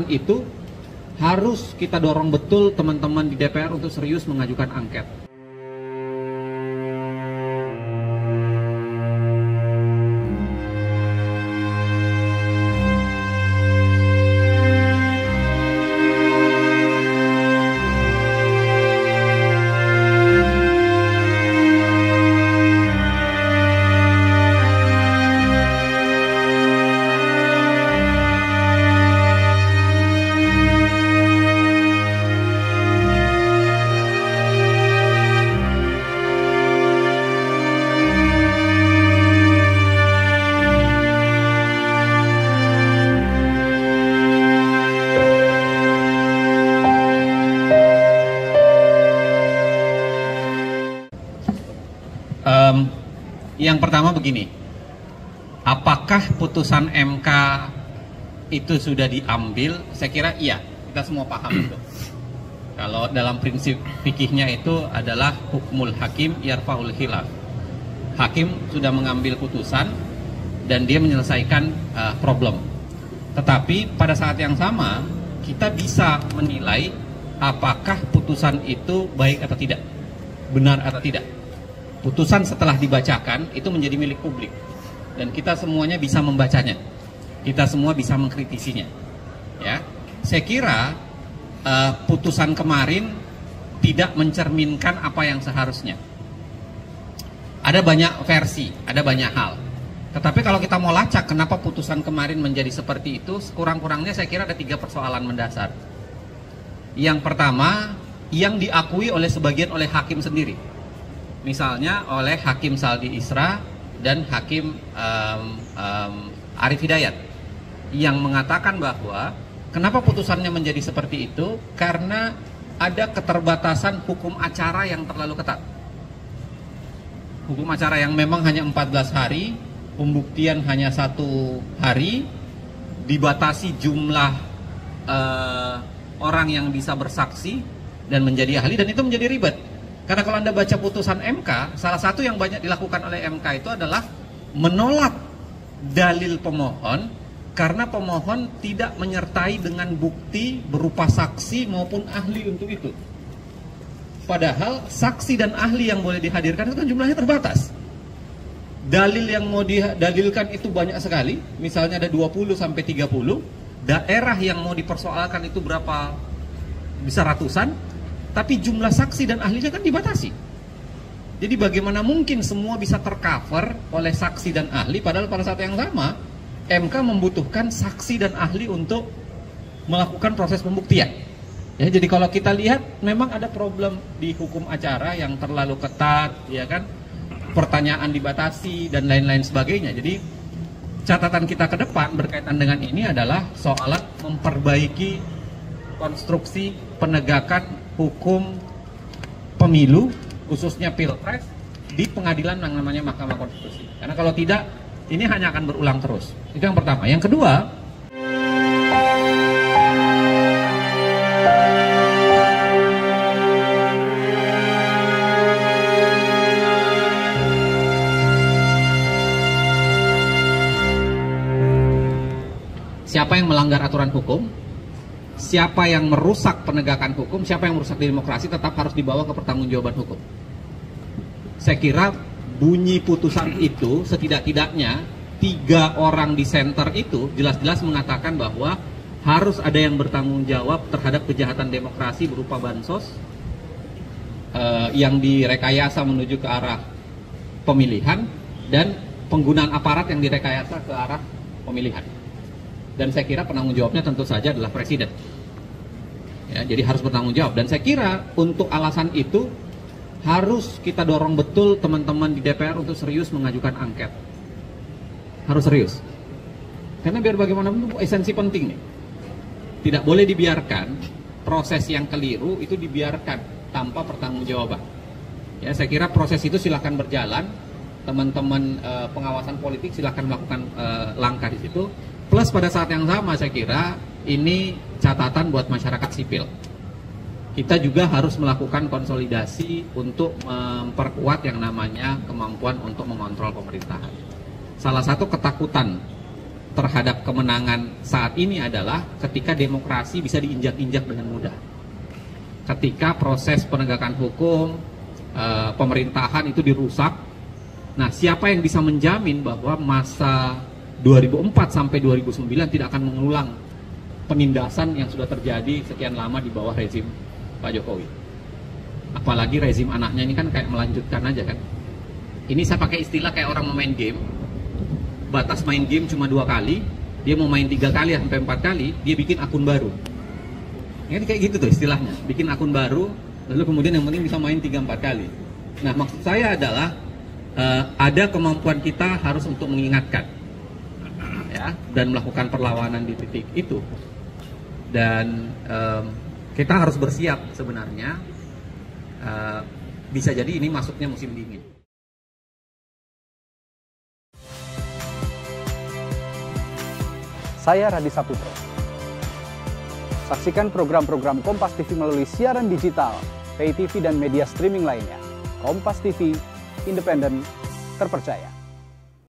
itu harus kita dorong betul teman-teman di DPR untuk serius mengajukan angket. Yang pertama begini, apakah putusan MK itu sudah diambil? Saya kira iya, kita semua paham itu. Kalau dalam prinsip fikihnya itu adalah hukmul hakim yarfa'ul khilaf. Hakim sudah mengambil putusan dan dia menyelesaikan problem. Tetapi pada saat yang sama kita bisa menilai apakah putusan itu baik atau tidak, benar atau tidak. Putusan setelah dibacakan itu menjadi milik publik dan kita semuanya bisa membacanya, kita semua bisa mengkritisinya. Ya, saya kira putusan kemarin tidak mencerminkan apa yang seharusnya. Ada banyak versi, ada banyak hal. Tetapi kalau kita mau lacak kenapa putusan kemarin menjadi seperti itu, sekurang-kurangnya saya kira ada 3 persoalan mendasar. Yang pertama, yang diakui oleh sebagian oleh hakim sendiri. Misalnya oleh Hakim Saldi Isra dan Hakim Arif Hidayat yang mengatakan bahwa kenapa putusannya menjadi seperti itu, karena ada keterbatasan hukum acara yang terlalu ketat. Hukum acara yang memang hanya 14 hari, pembuktian hanya 1 hari, dibatasi jumlah orang yang bisa bersaksi dan menjadi ahli, dan itu menjadi ribet. Karena kalau Anda baca putusan MK, salah satu yang banyak dilakukan oleh MK itu adalah menolak dalil pemohon karena pemohon tidak menyertai dengan bukti berupa saksi maupun ahli untuk itu. Padahal saksi dan ahli yang boleh dihadirkan itu kan jumlahnya terbatas. Dalil yang mau didalilkan itu banyak sekali, misalnya ada 20 sampai 30, daerah yang mau dipersoalkan itu berapa, bisa ratusan. Tapi jumlah saksi dan ahlinya kan dibatasi. Jadi bagaimana mungkin semua bisa tercover oleh saksi dan ahli, padahal pada saat yang sama MK membutuhkan saksi dan ahli untuk melakukan proses pembuktian. Ya, jadi kalau kita lihat memang ada problem di hukum acara yang terlalu ketat, ya kan? Pertanyaan dibatasi dan lain-lain sebagainya. Jadi catatan kita ke depan berkaitan dengan ini adalah soal memperbaiki konstruksi penegakan hukum pemilu, khususnya pilpres, di pengadilan yang namanya Mahkamah Konstitusi. Karena kalau tidak, ini hanya akan berulang terus. Itu yang pertama. Yang kedua, siapa yang melanggar aturan hukum, siapa yang merusak penegakan hukum, siapa yang merusak demokrasi tetap harus dibawa ke pertanggungjawaban hukum. Saya kira bunyi putusan itu setidak-tidaknya 3 orang di center itu jelas-jelas mengatakan bahwa harus ada yang bertanggung jawab terhadap kejahatan demokrasi berupa bansos yang direkayasa menuju ke arah pemilihan dan penggunaan aparat yang direkayasa ke arah pemilihan. Dan saya kira penanggung jawabnya tentu saja adalah presiden. Ya, jadi harus bertanggung jawab. Dan saya kira untuk alasan itu harus kita dorong betul teman-teman di DPR untuk serius mengajukan angket. Harus serius. Karena biar bagaimanapun itu esensi penting nih. Tidak boleh dibiarkan proses yang keliru itu dibiarkan tanpa pertanggungjawaban. Ya, saya kira proses itu silahkan berjalan. Teman-teman pengawasan politik silahkan melakukan langkah di situ. Plus pada saat yang sama saya kira ini catatan buat masyarakat sipil. Kita juga harus melakukan konsolidasi untuk memperkuat yang namanya kemampuan untuk mengontrol pemerintahan. Salah satu ketakutan terhadap kemenangan saat ini adalah ketika demokrasi bisa diinjak-injak dengan mudah. Ketika proses penegakan hukum, pemerintahan itu dirusak. Nah, siapa yang bisa menjamin bahwa masa 2004 sampai 2009 tidak akan mengulang penindasan yang sudah terjadi sekian lama di bawah rezim Pak Jokowi? Apalagi rezim anaknya ini kan kayak melanjutkan aja kan. Ini saya pakai istilah kayak orang mau main game. Batas main game cuma 2 kali, dia mau main 3 kali sampai 4 kali, dia bikin akun baru. Ini kayak gitu tuh istilahnya, bikin akun baru, lalu kemudian yang penting bisa main 3-4 kali. Nah, maksud saya adalah ada kemampuan kita harus untuk mengingatkan, ya, dan melakukan perlawanan di titik itu. Dan kita harus bersiap sebenarnya. Bisa jadi ini masuknya musim dingin. Saya Radi Saputro. Saksikan program-program Kompas TV melalui siaran digital, pay TV dan media streaming lainnya. Kompas TV, independen, terpercaya.